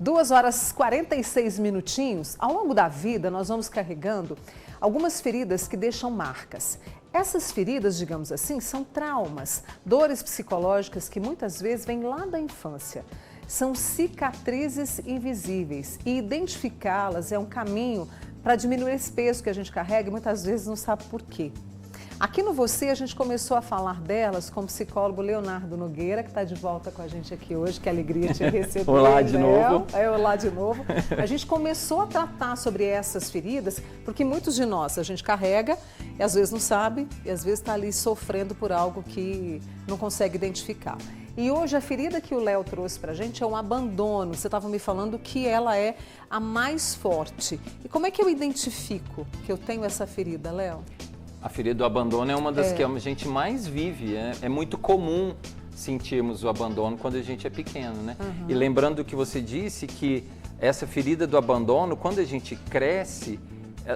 2 horas e 46 minutinhos. Ao longo da vida, nós vamos carregando algumas feridas que deixam marcas. Essas feridas, digamos assim, são traumas, dores psicológicas que muitas vezes vêm lá da infância. São cicatrizes invisíveis e identificá-las é um caminho para diminuir esse peso que a gente carrega e muitas vezes não sabe por quê. Aqui no Você, a gente começou a falar delas com o psicólogo Leonardo Nogueira, que está de volta com a gente aqui hoje. Que alegria te receber. Olá de novo. Olá de novo. A gente começou a tratar sobre essas feridas, porque muitos de nós a gente carrega e às vezes não sabe, e às vezes está ali sofrendo por algo que não consegue identificar. E hoje a ferida que o Léo trouxe para a gente é um abandono. Você estava me falando que ela é a mais forte. E como é que eu identifico que eu tenho essa ferida, Léo? A ferida do abandono é uma das que a gente mais vive. É muito comum sentirmos o abandono quando a gente é pequeno, né? E lembrando que você disse que essa ferida do abandono, quando a gente cresce,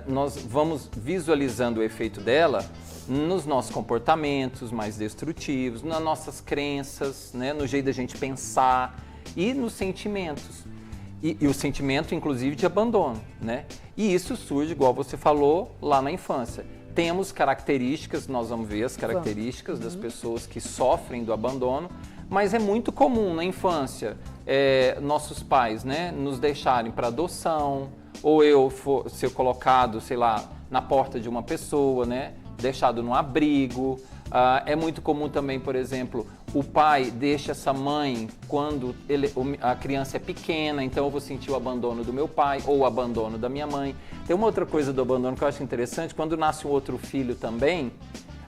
nós vamos visualizando o efeito dela nos nossos comportamentos mais destrutivos, nas nossas crenças, né? No jeito da gente pensar e nos sentimentos. E o sentimento, inclusive, de abandono, né? E isso surge, igual você falou, lá na infância. Temos características, nós vamos ver as características das pessoas que sofrem do abandono, mas é muito comum na infância nossos pais, né, nos deixarem para adoção, ou eu ser colocado, sei lá, na porta de uma pessoa, né, deixado no abrigo. É muito comum também, por exemplo, o pai deixa essa mãe quando a criança é pequena, então eu vou sentir o abandono do meu pai ou o abandono da minha mãe. Tem uma outra coisa do abandono que eu acho interessante, quando nasce um outro filho também,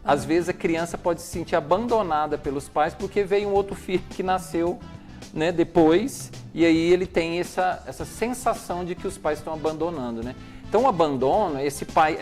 às vezes a criança pode se sentir abandonada pelos pais porque veio um outro filho que nasceu, né, depois, e aí ele tem essa sensação de que os pais estão abandonando, né? Então o abandono, esse pai,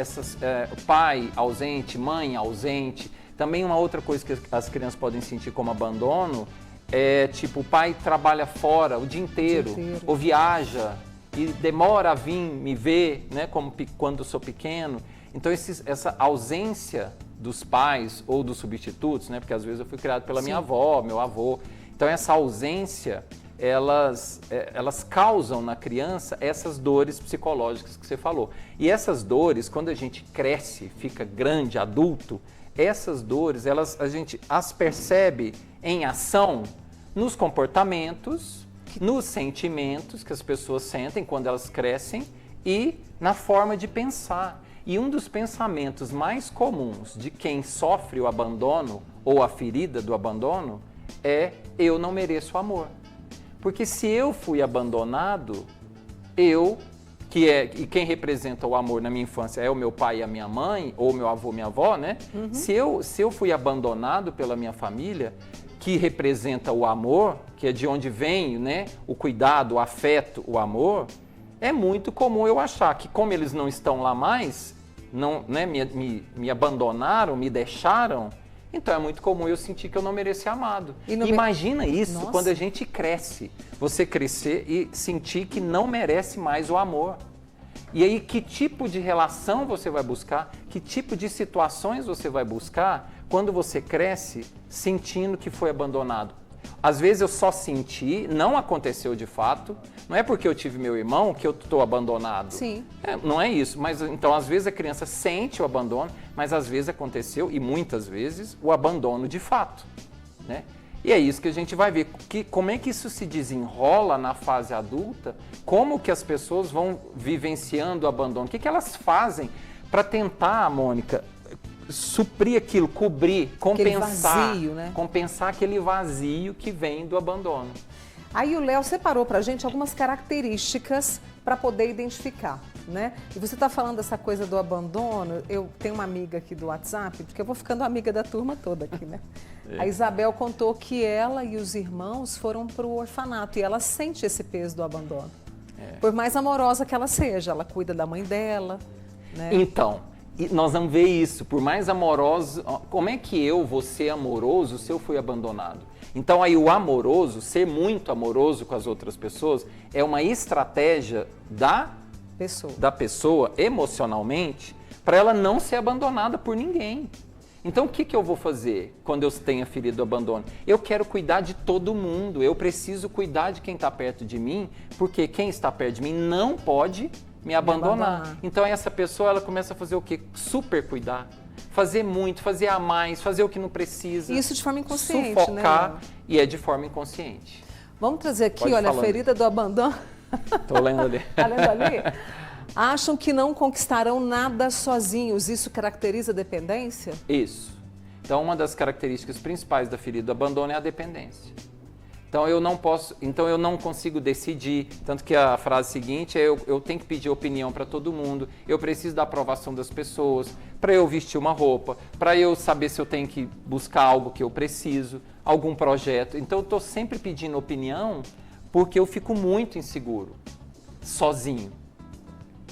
pai ausente, mãe ausente. Também uma outra coisa que as crianças podem sentir como abandono é tipo, o pai trabalha fora o dia inteiro. Ou viaja e demora a vir me ver, né, como quando eu sou pequeno. Então essa ausência dos pais ou dos substitutos, né, porque às vezes eu fui criado pela minha avó, meu avô. Então essa ausência, elas causam na criança essas dores psicológicas que você falou. E essas dores, quando a gente cresce, fica grande, adulto, essas dores, a gente as percebe em ação nos comportamentos, nos sentimentos que as pessoas sentem quando elas crescem e na forma de pensar. E um dos pensamentos mais comuns de quem sofre o abandono ou a ferida do abandono é: eu não mereço amor. Porque se eu fui abandonado, e quem representa o amor na minha infância é o meu pai e a minha mãe, ou meu avô e minha avó, né? Se eu fui abandonado pela minha família, que representa o amor, que é de onde vem, né, o cuidado, o afeto, o amor, é muito comum eu achar que, como eles não estão lá mais, não, né, me abandonaram, me deixaram, então é muito comum eu sentir que eu não mereço ser amado. Imagina isso quando a gente cresce. Você crescer e sentir que não merece mais o amor. E aí, que tipo de relação você vai buscar? Que tipo de situações você vai buscar quando você cresce sentindo que foi abandonado? Às vezes eu só senti, não aconteceu de fato. Não é porque eu tive meu irmão que eu estou abandonado. Sim. Não é isso. Mas então, às vezes a criança sente o abandono, mas às vezes aconteceu, e muitas vezes, o abandono de fato, né? E é isso que a gente vai ver, como é que isso se desenrola na fase adulta, como que as pessoas vão vivenciando o abandono, o que elas fazem para tentar, Mônica, suprir aquilo, cobrir, compensar, aquele vazio, né? Compensar aquele vazio que vem do abandono. Aí o Léo separou pra gente algumas características para poder identificar, né? E você está falando dessa coisa do abandono. Eu tenho uma amiga aqui do WhatsApp, porque eu vou ficando amiga da turma toda aqui, né? A Isabel contou que ela e os irmãos foram para o orfanato e ela sente esse peso do abandono. Por mais amorosa que ela seja, ela cuida da mãe dela, né? Então, nós vamos ver isso, por mais amoroso, como é que eu vou ser amoroso se eu fui abandonado? Então aí o amoroso, ser muito amoroso com as outras pessoas, é uma estratégia da pessoa emocionalmente para ela não ser abandonada por ninguém. Então, o que eu vou fazer quando eu tenho a ferida do abandono? Eu quero cuidar de todo mundo, eu preciso cuidar de quem está perto de mim, porque quem está perto de mim não pode me abandonar. Então, essa pessoa, ela começa a fazer o quê? Super cuidar. Fazer muito, fazer a mais, fazer o que não precisa. Isso de forma inconsciente, sufocar, né? E é de forma inconsciente. Vamos trazer aqui, olha, a ferida do abandono. Estou lendo ali. Tá lendo ali? Acham que não conquistarão nada sozinhos. Isso caracteriza a dependência? Isso. Então, uma das características principais da ferida do abandono é a dependência. Então, eu não consigo decidir. Tanto que a frase seguinte é: eu tenho que pedir opinião para todo mundo, eu preciso da aprovação das pessoas, para eu vestir uma roupa, para eu saber se eu tenho que buscar algo que eu preciso, algum projeto. Então, eu estou sempre pedindo opinião porque eu fico muito inseguro, sozinho.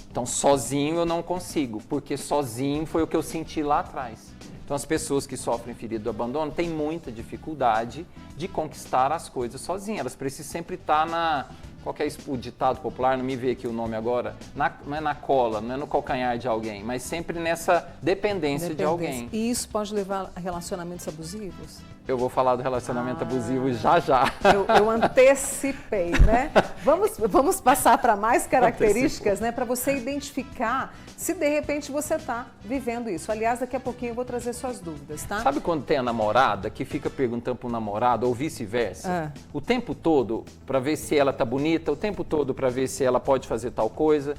Então, sozinho eu não consigo, porque sozinho foi o que eu senti lá atrás. Então, as pessoas que sofrem ferida do abandono têm muita dificuldade de conquistar as coisas sozinhas. Elas precisam sempre estar qual que é o ditado popular, não me vê aqui o nome agora, não é na cola, não é no calcanhar de alguém, mas sempre nessa dependência de alguém. E isso pode levar a relacionamentos abusivos? Eu vou falar do relacionamento abusivo já. Eu antecipei, né? Vamos passar para mais características, né? Para você identificar se de repente você está vivendo isso. Aliás, daqui a pouquinho eu vou trazer suas dúvidas, tá? Sabe quando tem a namorada que fica perguntando para o namorado ou vice-versa? O tempo todo para ver se ela tá bonita, o tempo todo para ver se ela pode fazer tal coisa.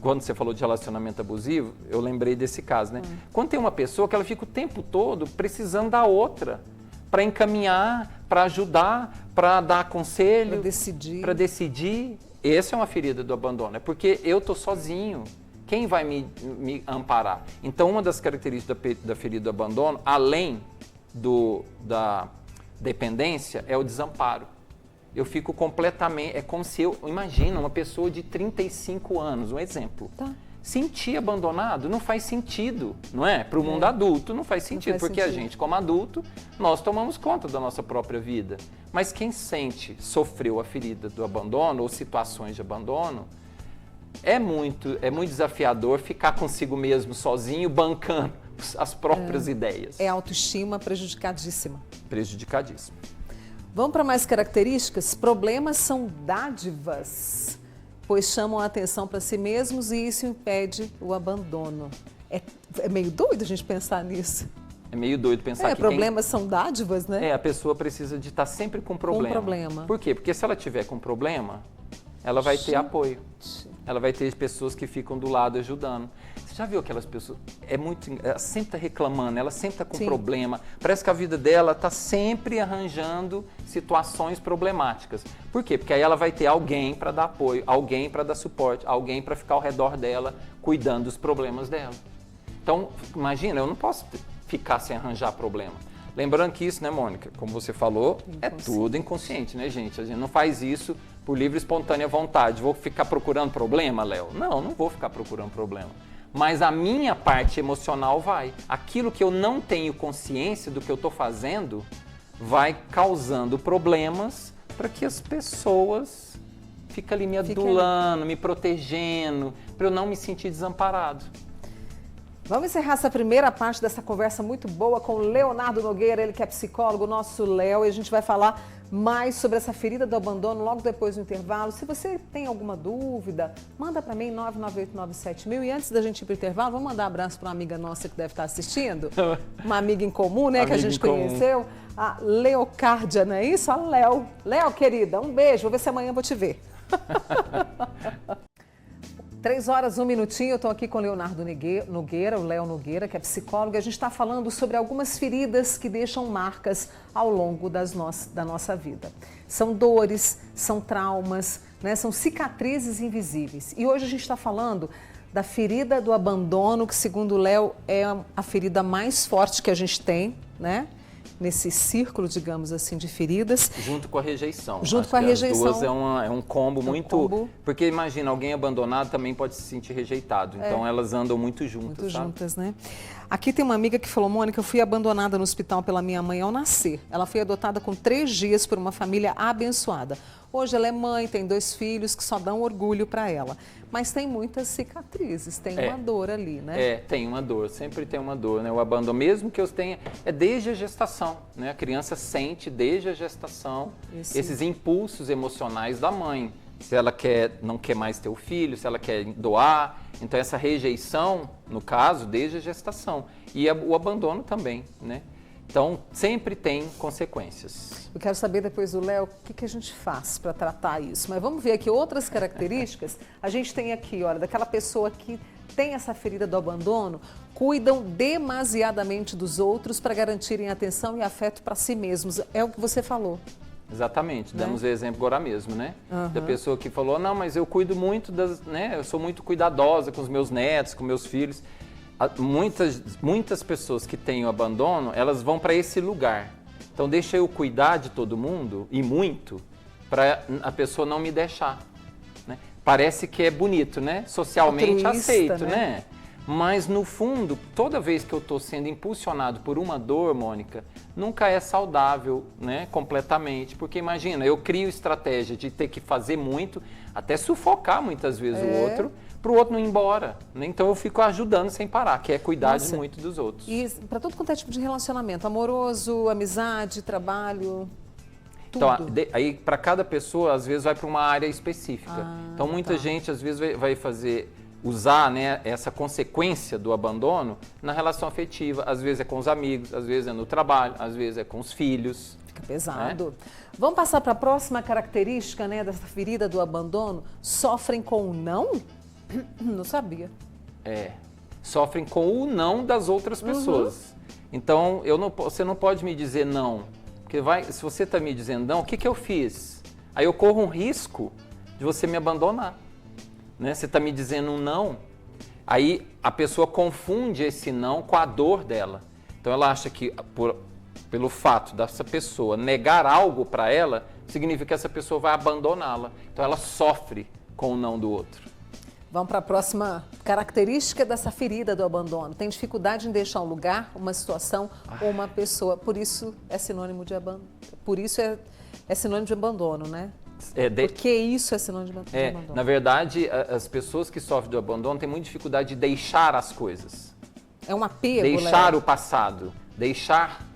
Quando você falou de relacionamento abusivo, eu lembrei desse caso, né? Quando tem uma pessoa que ela fica o tempo todo precisando da outra, para encaminhar, para ajudar, para dar conselho, para decidir. Essa é uma ferida do abandono, é porque eu tô sozinho. Quem vai me amparar? Então, uma das características da ferida do abandono, além da dependência, é o desamparo. Eu fico completamente... É como se imagina, uma pessoa de 35 anos, um exemplo. Tá. Sentir abandonado não faz sentido, não é? Para o mundo adulto não faz sentido, porque a gente, como adulto, nós tomamos conta da nossa própria vida. Mas quem sofreu a ferida do abandono ou situações de abandono, é muito desafiador ficar consigo mesmo sozinho, bancando as próprias ideias. É autoestima prejudicadíssima. Prejudicadíssima. Vamos para mais características? Problemas são dádivas, pois chamam a atenção para si mesmos e isso impede o abandono. É meio doido a gente pensar nisso. É meio doido pensar que problemas são dádivas, né? A pessoa precisa de estar sempre com problema. Com problema. Por quê? Porque se ela tiver com problema, ela vai ter apoio. Ela vai ter pessoas que ficam do lado ajudando. Você já viu aquelas pessoas? Ela sempre está reclamando, ela sempre está com problema. Parece que a vida dela está sempre arranjando situações problemáticas. Por quê? Porque aí ela vai ter alguém para dar apoio, alguém para dar suporte, alguém para ficar ao redor dela, cuidando dos problemas dela. Então, imagina, eu não posso ficar sem arranjar problema. Lembrando que isso, né, Mônica, como você falou, é tudo inconsciente, né, gente? A gente não faz isso por livre e espontânea vontade. Vou ficar procurando problema, Léo? Não vou ficar procurando problema. Mas a minha parte emocional vai. Aquilo que eu não tenho consciência do que eu estou fazendo vai causando problemas para que as pessoas fiquem ali me adulando, me protegendo, para eu não me sentir desamparado. Vamos encerrar essa primeira parte dessa conversa muito boa com o Leonardo Nogueira, ele que é psicólogo, nosso Léo, e a gente vai falar mais sobre essa ferida do abandono logo depois do intervalo. Se você tem alguma dúvida, manda para mim 99897.000. E antes da gente ir para o intervalo, vamos mandar um abraço para uma amiga nossa que deve estar assistindo, uma amiga em comum, né, que a gente conheceu, a Leocárdia, não é isso? A Léo. Léo, querida, um beijo, vou ver se amanhã eu vou te ver. 3 horas, 1 minutinho, eu estou aqui com o Leonardo Nogueira, o Léo Nogueira, que é psicólogo, e a gente está falando sobre algumas feridas que deixam marcas ao longo da nossa vida. São dores, são traumas, né? São cicatrizes invisíveis. E hoje a gente está falando da ferida do abandono, que segundo o Léo é a ferida mais forte que a gente tem, né? Nesse círculo, digamos assim, de feridas. Junto com a rejeição. Junto com a rejeição. As duas é um combo muito... Porque imagina, alguém abandonado também pode se sentir rejeitado. Então elas andam muito juntas, muito juntas, né? Aqui tem uma amiga que falou, Mônica, eu fui abandonada no hospital pela minha mãe ao nascer. Ela foi adotada com 3 dias por uma família abençoada. Hoje ela é mãe, tem 2 filhos que só dão orgulho para ela. Mas tem muitas cicatrizes, tem uma dor ali, né? Tem uma dor, sempre tem uma dor, né? O abandono, mesmo que eu tenha, é desde a gestação, né? A criança sente desde a gestação esses impulsos emocionais da mãe. Se ela não quer mais ter o filho, se ela quer doar. Então essa rejeição, no caso, desde a gestação. E o abandono também, né? Então, sempre tem consequências. Eu quero saber depois do Léo o que a gente faz para tratar isso. Mas vamos ver aqui outras características. A gente tem aqui, olha, daquela pessoa que tem essa ferida do abandono, cuidam demasiadamente dos outros para garantirem atenção e afeto para si mesmos. É o que você falou. Exatamente, damos o exemplo agora mesmo, né? Da pessoa que falou, não, mas eu cuido muito eu sou muito cuidadosa com os meus netos, com meus filhos. Muitas pessoas que têm o abandono, elas vão para esse lugar. Então deixa eu cuidar de todo mundo, e muito, para a pessoa não me deixar. Né? Parece que é bonito, né? Socialmente aceito, né? Mas no fundo, toda vez que eu estou sendo impulsionado por uma dor, Mônica, nunca é saudável, né? Completamente. Porque imagina, eu crio estratégia de ter que fazer muito, até sufocar muitas vezes o outro, para o outro não ir embora. Né? Então eu fico ajudando sem parar, que é cuidar muito dos outros. E para todo quanto é tipo de relacionamento, amoroso, amizade, trabalho, tudo. Então, aí para cada pessoa, às vezes vai para uma área específica. Então muita gente às vezes vai usar, né, essa consequência do abandono na relação afetiva. Às vezes é com os amigos, às vezes é no trabalho, às vezes é com os filhos. Fica pesado. Né? Vamos passar para a próxima característica, né, dessa ferida do abandono. Sofrem com o não? Não sabia. Sofrem com o não das outras pessoas. Então, você não pode me dizer não. Porque se você está me dizendo não, o que eu fiz? Aí eu corro um risco de você me abandonar. Né? Você está me dizendo um não, aí a pessoa confunde esse não com a dor dela. Então ela acha que pelo fato dessa pessoa negar algo para ela, significa que essa pessoa vai abandoná-la. Então ela sofre com o não do outro. Vamos para a próxima característica dessa ferida do abandono. Tem dificuldade em deixar um lugar, uma situação ou uma pessoa. Por isso é sinônimo de abandono. Por isso é sinônimo de abandono, né? Porque isso é sinônimo de abandono. Na verdade, as pessoas que sofrem do abandono têm muita dificuldade de deixar as coisas. É um apego, deixar o passado, deixar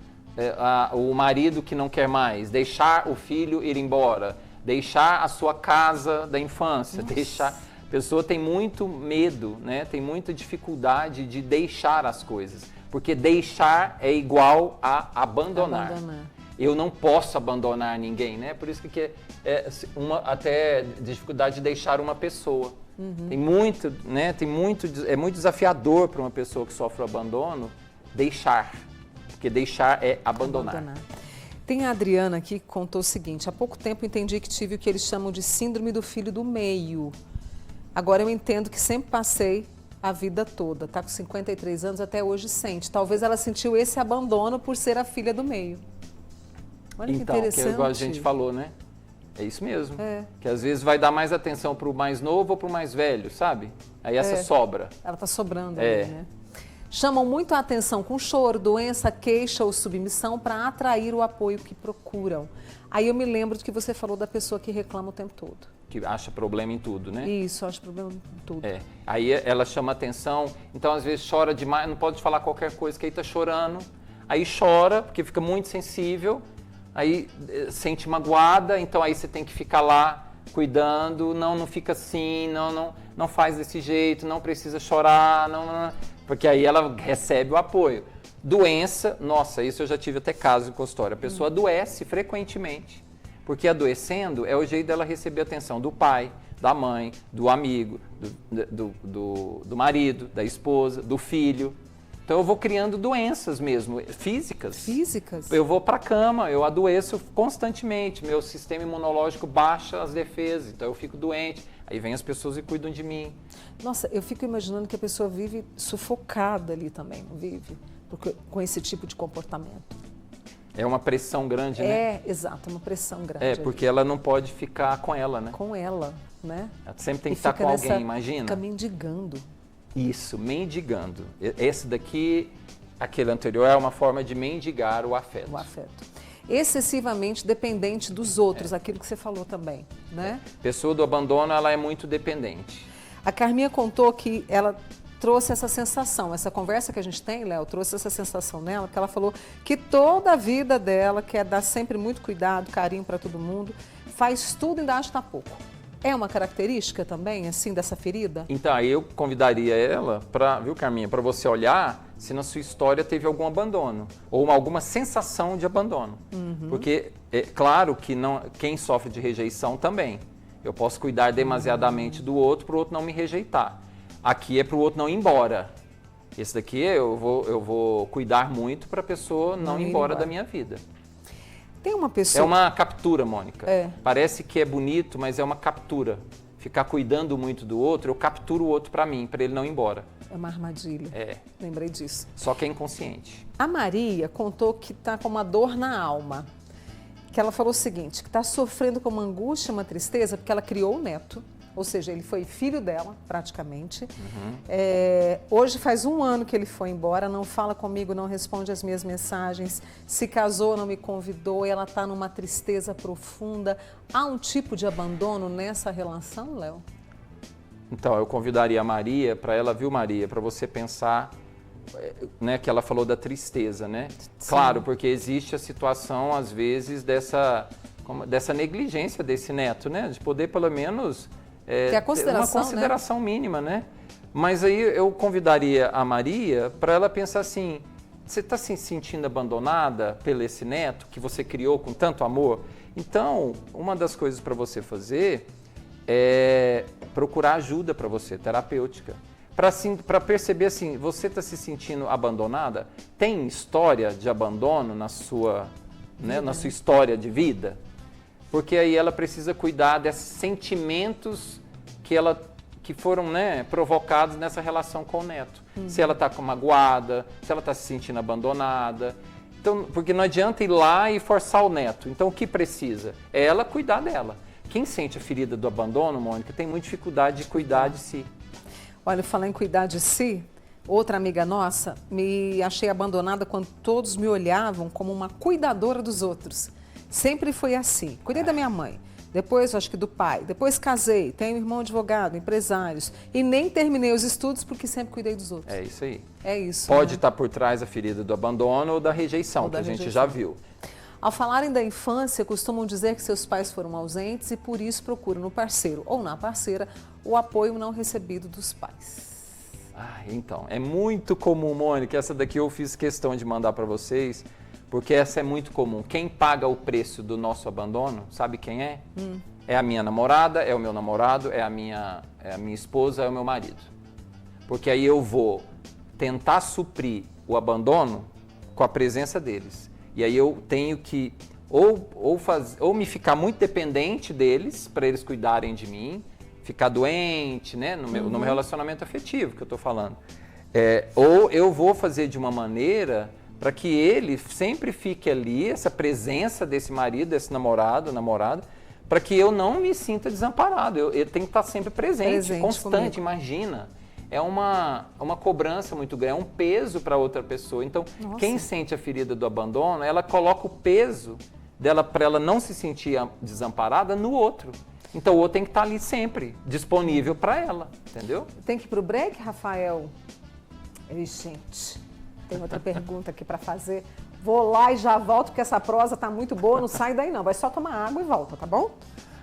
o marido que não quer mais, deixar o filho ir embora, deixar a sua casa da infância, A pessoa tem muito medo, né? Tem muita dificuldade de deixar as coisas, porque deixar é igual a abandonar. Eu não posso abandonar ninguém, né? Por isso que até dificuldade de deixar uma pessoa. Tem muito, né? É muito desafiador para uma pessoa que sofre o abandono deixar, porque deixar é abandonar. Tem a Adriana aqui que contou o seguinte: há pouco tempo entendi que tive o que eles chamam de síndrome do filho do meio. Agora eu entendo que sempre passei a vida toda. Está com 53 anos, até hoje sente. Talvez ela sentiu esse abandono por ser a filha do meio. Olha que interessante. Que é igual a gente falou, né? É isso mesmo. Que às vezes vai dar mais atenção para o mais novo ou para o mais velho, sabe? Aí essa sobra. Ela está sobrando ali, né? Chamam muito a atenção com choro, doença, queixa ou submissão para atrair o apoio que procuram. Aí eu me lembro do que você falou da pessoa que reclama o tempo todo. Que acha problema em tudo, né? Isso, acha problema em tudo. Aí ela chama atenção, então às vezes chora demais, não pode falar qualquer coisa, que aí tá chorando. Aí chora, porque fica muito sensível, aí sente magoada, então aí você tem que ficar lá cuidando, não fica assim, não faz desse jeito, não precisa chorar, porque aí ela recebe o apoio. Doença, nossa, isso eu já tive até caso em consultório, a pessoa adoece frequentemente, porque adoecendo é o jeito dela receber a atenção do pai, da mãe, do amigo, do marido, da esposa, do filho. Então eu vou criando doenças mesmo, físicas. Eu vou para a cama, eu adoeço constantemente, meu sistema imunológico baixa as defesas, então eu fico doente. Aí vem as pessoas e cuidam de mim. Nossa, eu fico imaginando que a pessoa vive sufocada ali também, não vive? Com esse tipo de comportamento. É uma pressão grande, né? Exato, uma pressão grande. Porque ela não pode ficar com ela, né? Com ela, né? Ela sempre tem que estar com alguém, imagina. Fica mendigando. Isso, mendigando. Esse daqui, aquele anterior, é uma forma de mendigar o afeto. O afeto. excessivamente dependente dos outros, aquilo que você falou também, né? Pessoa do abandono, ela é muito dependente. A Carminha contou que ela trouxe essa sensação, essa conversa que a gente tem, Léo, trouxe essa sensação nela, que ela falou que toda a vida dela quer dar sempre muito cuidado, carinho para todo mundo, faz tudo e ainda acha que tá pouco. É uma característica também, assim, dessa ferida? Então, aí eu convidaria ela para, viu, Carminha, para você olhar se na sua história teve algum abandono ou alguma sensação de abandono. Porque é claro que quem sofre de rejeição também. Eu posso cuidar demasiadamente do outro para o outro não me rejeitar. Aqui é para o outro não ir embora. Esse daqui eu vou cuidar muito para a pessoa não ir embora da minha vida. Tem uma pessoa... É uma captura, Mônica. Parece que é bonito, mas é uma captura. Ficar cuidando muito do outro, eu capturo o outro para mim, para ele não ir embora. É uma armadilha. Lembrei disso. Só que é inconsciente. A Maria contou que está com uma dor na alma. Que ela falou o seguinte, que está sofrendo com uma angústia, uma tristeza, porque ela criou o neto. Ou seja, ele foi filho dela, praticamente. Hoje faz 1 ano que ele foi embora, não fala comigo, não responde as minhas mensagens, se casou, não me convidou, e ela está numa tristeza profunda. Há um tipo de abandono nessa relação, Léo? Então, eu convidaria a Maria, para ela, viu, Maria, para você pensar, né, que ela falou da tristeza, né? Sim. Claro, porque existe a situação, às vezes, dessa negligência desse neto, né? De poder, pelo menos... que é a consideração, uma consideração, né? Mínima, né? Mas aí eu convidaria a Maria para ela pensar assim, você está se sentindo abandonada pelo esse neto que você criou com tanto amor? Então, uma das coisas para você fazer é procurar ajuda para você, terapêutica. Para perceber assim, você está se sentindo abandonada? Tem história de abandono na sua história de vida? Porque aí ela precisa cuidar desses sentimentos que foram, né, provocados nessa relação com o neto. Se ela está magoada, se ela está se sentindo abandonada. Então, porque não adianta ir lá e forçar o neto. Então, o que precisa? É ela cuidar dela. Quem sente a ferida do abandono, Mônica, tem muita dificuldade de cuidar de si. Olha, falar em cuidar de si, outra amiga nossa, me achei abandonada quando todos me olhavam como uma cuidadora dos outros. Sempre foi assim. Cuidei da minha mãe, depois acho que do pai, depois casei, tenho um irmão advogado, empresários e nem terminei os estudos porque sempre cuidei dos outros. É isso aí. É isso. Pode estar por trás a ferida do abandono ou da rejeição, que a gente já viu. Ao falarem da infância, costumam dizer que seus pais foram ausentes e por isso procuram no parceiro ou na parceira o apoio não recebido dos pais. Então, é muito comum, Mônica, essa daqui eu fiz questão de mandar para vocês, porque essa é muito comum. Quem paga o preço do nosso abandono, sabe quem é? É a minha namorada, é o meu namorado, é a minha esposa, é o meu marido. Porque aí eu vou tentar suprir o abandono com a presença deles. E aí eu tenho que ou me ficar muito dependente deles, para eles cuidarem de mim, ficar doente, né, no meu relacionamento afetivo que eu estou falando. Ou eu vou fazer de uma maneira para que ele sempre fique ali, essa presença desse marido, desse namorada, para que eu não me sinta desamparado. Eu tenho que estar sempre presente constante, comigo. Imagina. É uma cobrança muito grande, é um peso para outra pessoa. Então, quem sente a ferida do abandono, ela coloca o peso dela para ela não se sentir desamparada no outro. Então, o outro tem que estar ali sempre, disponível para ela, entendeu? Tem que ir para o break, Rafael? Gente, tem outra pergunta aqui para fazer. Vou lá e já volto, porque essa prosa tá muito boa, não sai daí não. Vai só tomar água e volta, tá bom?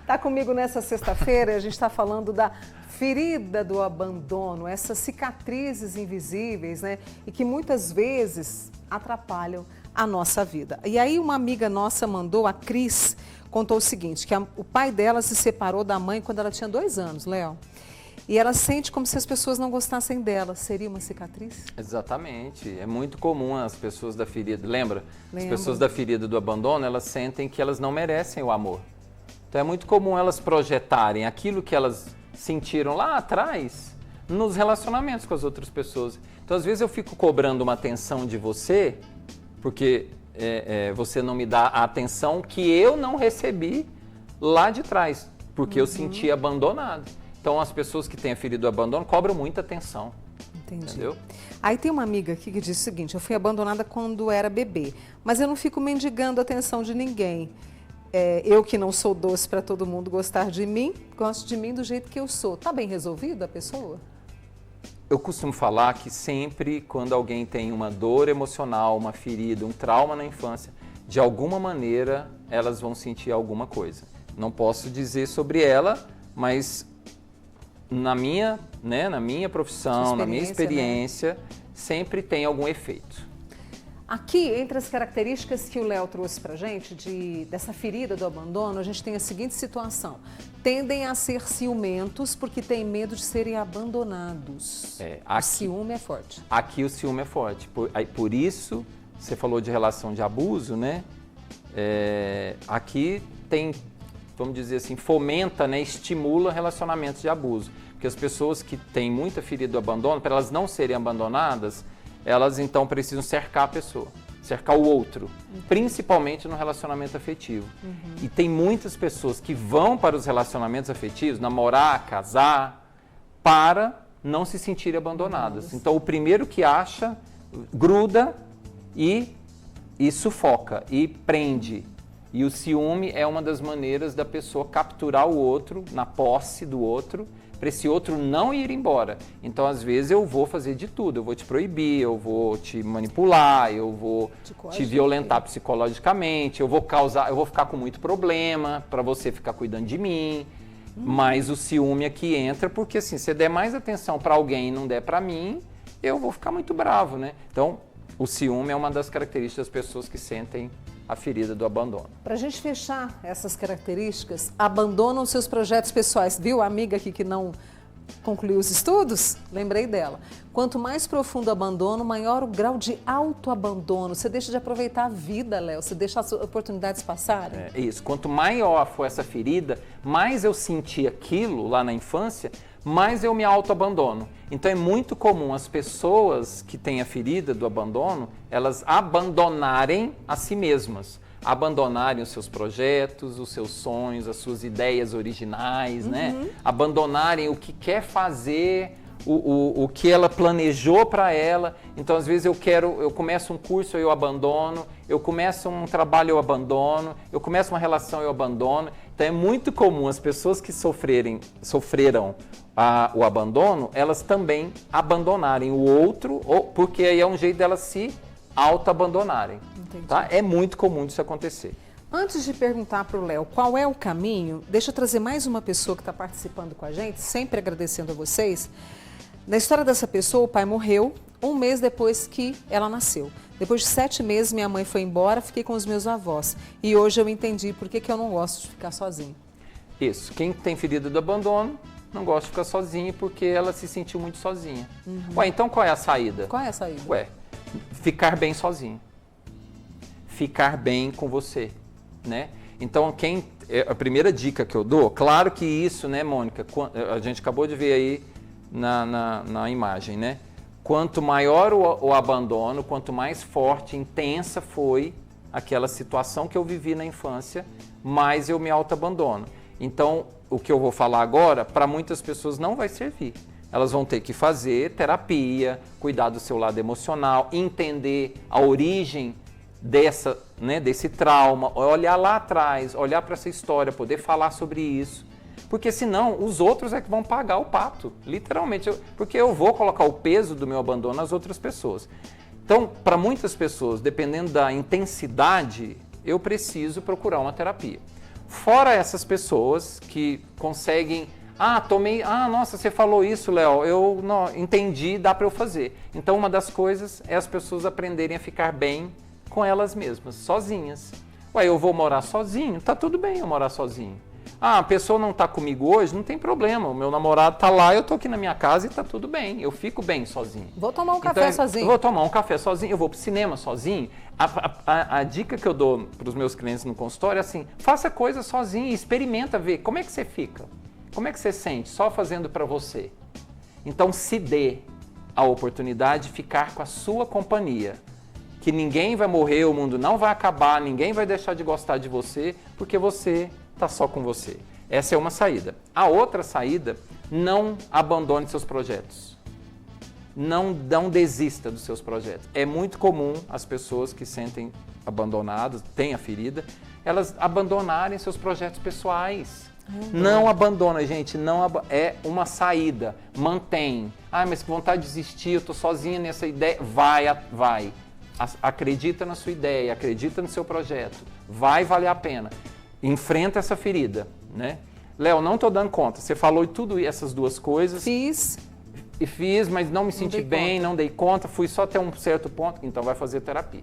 Tá comigo nessa sexta-feira, a gente está falando da ferida do abandono, essas cicatrizes invisíveis, né? E que muitas vezes atrapalham a nossa vida. E aí uma amiga nossa mandou, a Cris, contou o seguinte, que o pai dela se separou da mãe quando ela tinha 2 anos, Léo. E ela sente como se as pessoas não gostassem dela. Seria uma cicatriz? Exatamente. É muito comum as pessoas da ferida. Lembra? As pessoas da ferida do abandono, elas sentem que elas não merecem o amor. Então é muito comum elas projetarem aquilo que elas sentiram lá atrás nos relacionamentos com as outras pessoas. Então às vezes eu fico cobrando uma atenção de você, porque você não me dá a atenção que eu não recebi lá de trás, porque eu senti abandonado. Então, as pessoas que têm a ferida do abandono cobram muita atenção. Entendi. Entendeu? Aí tem uma amiga aqui que diz o seguinte: eu fui abandonada quando era bebê, mas eu não fico mendigando a atenção de ninguém. Eu que não sou doce para todo mundo gostar de mim, gosto de mim do jeito que eu sou. Tá bem resolvida a pessoa? Eu costumo falar que sempre quando alguém tem uma dor emocional, uma ferida, um trauma na infância, de alguma maneira elas vão sentir alguma coisa. Não posso dizer sobre ela, mas na minha profissão, na minha experiência, sempre tem algum efeito. Aqui, entre as características que o Léo trouxe pra gente, dessa ferida do abandono, a gente tem a seguinte situação. Tendem a ser ciumentos porque têm medo de serem abandonados. O ciúme é forte. Aqui o ciúme é forte. Por isso, você falou de relação de abuso, né? Aqui tem, vamos dizer assim, fomenta, né? Estimula relacionamentos de abuso. Porque as pessoas que têm muita ferida do abandono, para elas não serem abandonadas, elas então precisam cercar a pessoa, cercar o outro, principalmente no relacionamento afetivo. E tem muitas pessoas que vão para os relacionamentos afetivos, namorar, casar, para não se sentirem abandonadas. Então o primeiro que acha, gruda e sufoca, e prende. E o ciúme é uma das maneiras da pessoa capturar o outro, na posse do outro, para esse outro não ir embora. Então, às vezes, eu vou fazer de tudo. Eu vou te proibir, eu vou te manipular, eu vou te violentar psicologicamente, eu vou ficar com muito problema para você ficar cuidando de mim. Mas o ciúme aqui entra porque, assim, se der mais atenção para alguém e não der para mim, eu vou ficar muito bravo, né? Então, o ciúme é uma das características das pessoas que sentem a ferida do abandono. Para a gente fechar essas características, abandonam seus projetos pessoais. Viu a amiga aqui que não concluiu os estudos? Lembrei dela. Quanto mais profundo o abandono, maior o grau de autoabandono. Você deixa de aproveitar a vida, Léo. Você deixa as oportunidades passarem. É isso. Quanto maior for essa ferida, mais eu senti aquilo lá na infância, mais eu me autoabandono. Então é muito comum as pessoas que têm a ferida do abandono, elas abandonarem a si mesmas, abandonarem os seus projetos, os seus sonhos, as suas ideias originais, né? Abandonarem o que quer fazer, o que ela planejou para ela. Então, às vezes, eu começo um curso, eu abandono, eu começo um trabalho, eu abandono, eu começo uma relação, eu abandono. Então, é muito comum as pessoas que sofreram o abandono, elas também abandonarem o outro, porque aí é um jeito delas se auto-abandonarem. Tá? É muito comum isso acontecer. Antes de perguntar para o Léo qual é o caminho, deixa eu trazer mais uma pessoa que está participando com a gente, sempre agradecendo a vocês. Na história dessa pessoa, o pai morreu 1 mês depois que ela nasceu. Depois de 7 meses, minha mãe foi embora, fiquei com os meus avós. E hoje eu entendi por que eu não gosto de ficar sozinho. Isso. Quem tem ferida do abandono não gosta de ficar sozinha porque ela se sentiu muito sozinha. Ué, então qual é a saída? Qual é a saída? Ué, ficar bem sozinho. Ficar bem com você, né? Então, a primeira dica que eu dou, claro que isso, né, Mônica, a gente acabou de ver aí na imagem, né? Quanto maior o abandono, quanto mais forte, intensa foi aquela situação que eu vivi na infância, mais eu me autoabandono. Então, o que eu vou falar agora, para muitas pessoas não vai servir. Elas vão ter que fazer terapia, cuidar do seu lado emocional, entender a origem desse trauma, olhar lá atrás, olhar para essa história, poder falar sobre isso. Porque senão os outros é que vão pagar o pato, literalmente. Porque eu vou colocar o peso do meu abandono nas outras pessoas. Então, para muitas pessoas, dependendo da intensidade, eu preciso procurar uma terapia. Fora essas pessoas que conseguem... nossa, você falou isso, Léo, eu não entendi, dá para eu fazer. Então, uma das coisas é as pessoas aprenderem a ficar bem com elas mesmas, sozinhas. Ué, eu vou morar sozinho? Tá tudo bem eu morar sozinho. A pessoa não tá comigo hoje? Não tem problema, o meu namorado tá lá, eu tô aqui na minha casa e tá tudo bem, eu fico bem sozinho. Vou tomar um café sozinho. Eu vou tomar um café sozinho, eu vou pro cinema sozinho. A dica que eu dou para os meus clientes no consultório é assim, faça coisas sozinho e experimenta ver como é que você fica. Como é que você sente só fazendo para você? Então se dê a oportunidade de ficar com a sua companhia. Que ninguém vai morrer, o mundo não vai acabar, ninguém vai deixar de gostar de você, porque você está só com você. Essa é uma saída. A outra saída, não abandone seus projetos. não desista dos seus projetos. É muito comum as pessoas que sentem abandonadas, têm a ferida, elas abandonarem seus projetos pessoais. Não abandona, gente, é uma saída, mantém. Ah, mas que vontade de desistir, eu tô sozinha nessa ideia. Vai. Acredita na sua ideia, acredita no seu projeto. Vai valer a pena. Enfrenta essa ferida, né? Léo, não tô dando conta. Você falou tudo essas duas coisas. Fiz, mas não me senti bem, não dei conta, fui só até um certo ponto, então vai fazer terapia.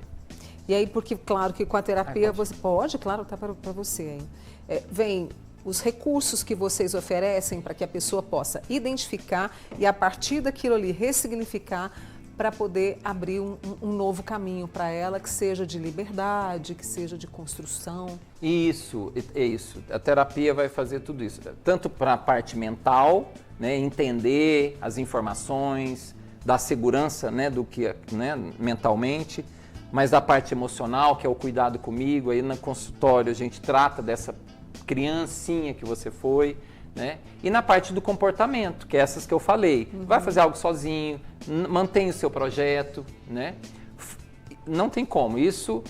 E aí, porque claro que com a terapia você pode, claro, tá para você, hein? Vem os recursos que vocês oferecem para que a pessoa possa identificar e a partir daquilo ali ressignificar para poder abrir um novo caminho para ela, que seja de liberdade, que seja de construção. Isso, é isso. A terapia vai fazer tudo isso, tanto para a parte mental, né, entender as informações, dar segurança, né, do que, né, mentalmente, mas da parte emocional, que é o cuidado comigo. Aí no consultório a gente trata dessa criancinha que você foi, né? E na parte do comportamento, que é essas que eu falei. Vai fazer algo sozinho, mantém o seu projeto, né? Não tem como. Isso,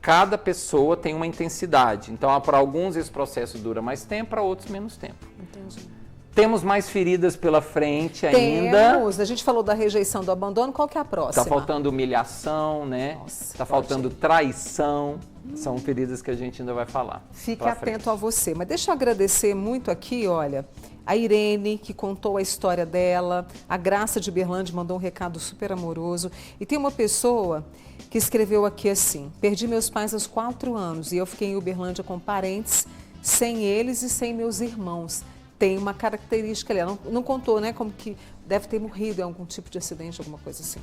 cada pessoa tem uma intensidade. Então, para alguns esse processo dura mais tempo, para outros menos tempo. Entendi. Temos mais feridas pela frente ainda. Temos. A gente falou da rejeição, do abandono. Qual que é a próxima? Está faltando humilhação, né? Está faltando traição. São feridas que a gente ainda vai falar. Fique atento a você. Mas deixa eu agradecer muito aqui, olha, a Irene, que contou a história dela, a Graça de Berlândia mandou um recado super amoroso. E tem uma pessoa que escreveu aqui assim: perdi meus pais aos 4 anos e eu fiquei em Uberlândia com parentes, sem eles e sem meus irmãos. Tem uma característica ali, ela não contou, né, como que deve ter morrido em algum tipo de acidente, alguma coisa assim.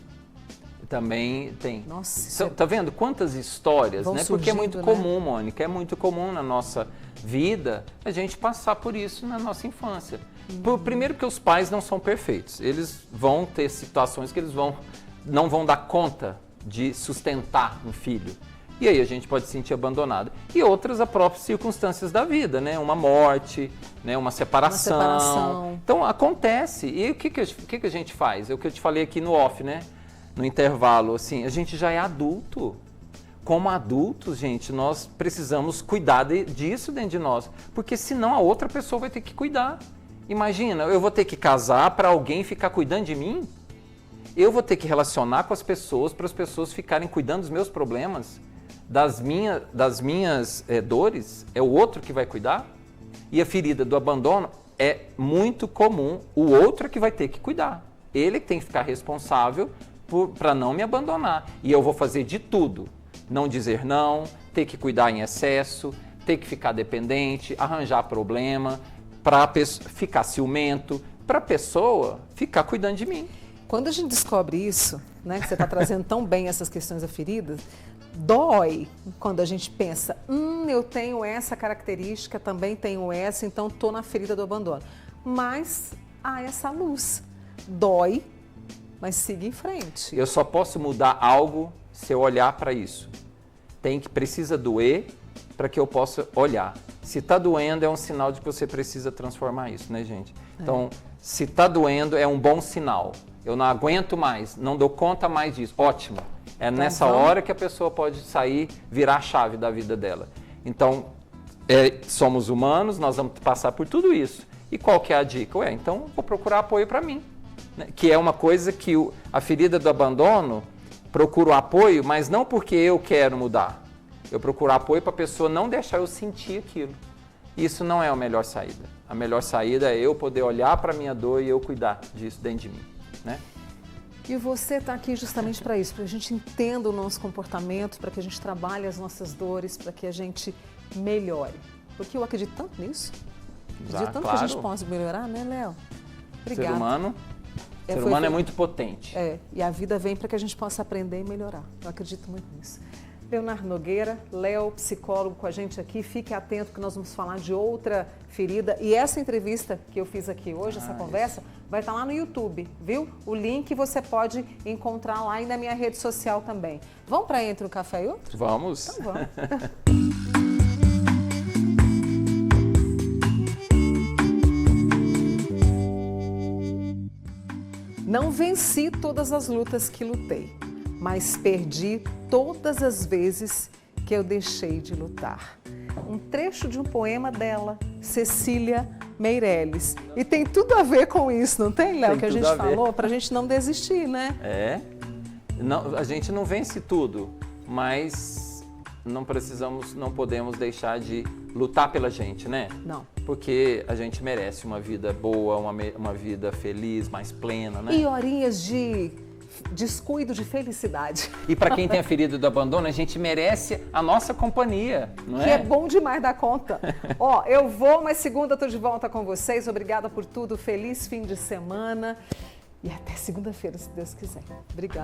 Também tem. Nossa, tá vendo quantas histórias, né? Porque é muito comum, Mônica, é muito comum na nossa vida a gente passar por isso na nossa infância. Primeiro que os pais não são perfeitos. Eles vão ter situações que eles não vão dar conta de sustentar um filho. E aí a gente pode se sentir abandonado. E outras, as próprias circunstâncias da vida, né? Uma morte, né? Uma separação. Então acontece. E o que a gente faz? É o que eu te falei aqui no off, né? No intervalo, assim, a gente já é adulto. Como adultos, gente, nós precisamos cuidar disso dentro de nós, porque senão a outra pessoa vai ter que cuidar. Imagina, eu vou ter que casar para alguém ficar cuidando de mim? Eu vou ter que relacionar com as pessoas para as pessoas ficarem cuidando dos meus problemas, das minhas dores? É o outro que vai cuidar? E a ferida do abandono é muito comum, o outro é que vai ter que cuidar. Ele que tem que ficar responsável para não me abandonar. E eu vou fazer de tudo. Não dizer não, ter que cuidar em excesso, ter que ficar dependente, arranjar problema, para ficar ciumento, para a pessoa ficar cuidando de mim. Quando a gente descobre isso, né, que você está trazendo tão bem essas questões da ferida, dói quando a gente pensa, eu tenho essa característica, também tenho essa, então estou na ferida do abandono. Mas há essa luz. Dói, mas siga em frente. Eu só posso mudar algo se eu olhar para isso. Precisa doer para que eu possa olhar. Se está doendo, é um sinal de que você precisa transformar isso, né, gente? Então, se está doendo, é um bom sinal. Eu não aguento mais, não dou conta mais disso. Ótimo. É então, nessa hora que a pessoa pode sair, virar a chave da vida dela. Então, somos humanos, nós vamos passar por tudo isso. E qual que é a dica? Então, vou procurar apoio para mim. Que é uma coisa que a ferida do abandono procura o apoio, mas não porque eu quero mudar. Eu procuro apoio para a pessoa não deixar eu sentir aquilo. Isso não é a melhor saída. A melhor saída é eu poder olhar para a minha dor e eu cuidar disso dentro de mim, né? E você está aqui justamente para isso, para a gente entenda o nosso comportamento, para que a gente trabalhe as nossas dores, para que a gente melhore. Porque eu acredito tanto nisso. Acredito tanto que a gente possa melhorar, né, Léo? Obrigada. O ser humano é muito potente. E a vida vem para que a gente possa aprender e melhorar. Eu acredito muito nisso. Leonardo Nogueira, Léo, psicólogo com a gente aqui. Fique atento que nós vamos falar de outra ferida. E essa entrevista que eu fiz aqui hoje, essa conversa, vai estar lá no YouTube, viu? O link você pode encontrar lá e na minha rede social também. Vamos para Entre um Café e Outro? Vamos. Então vamos. Não venci todas as lutas que lutei, mas perdi todas as vezes que eu deixei de lutar. Um trecho de um poema dela, Cecília Meirelles. E tem tudo a ver com isso, não tem, Léo? Que a gente falou, para a gente não desistir, né? Não, a gente não vence tudo, mas não podemos deixar de lutar pela gente, né? Não. Porque a gente merece uma vida boa, uma vida feliz, mais plena, né? E horinhas de descuido, de felicidade. E para quem tem a ferida do abandono, a gente merece a nossa companhia, não é? Que é bom demais da conta. Ó, eu vou, mas segunda eu tô de volta com vocês. Obrigada por tudo. Feliz fim de semana. E até segunda-feira, se Deus quiser. Obrigada.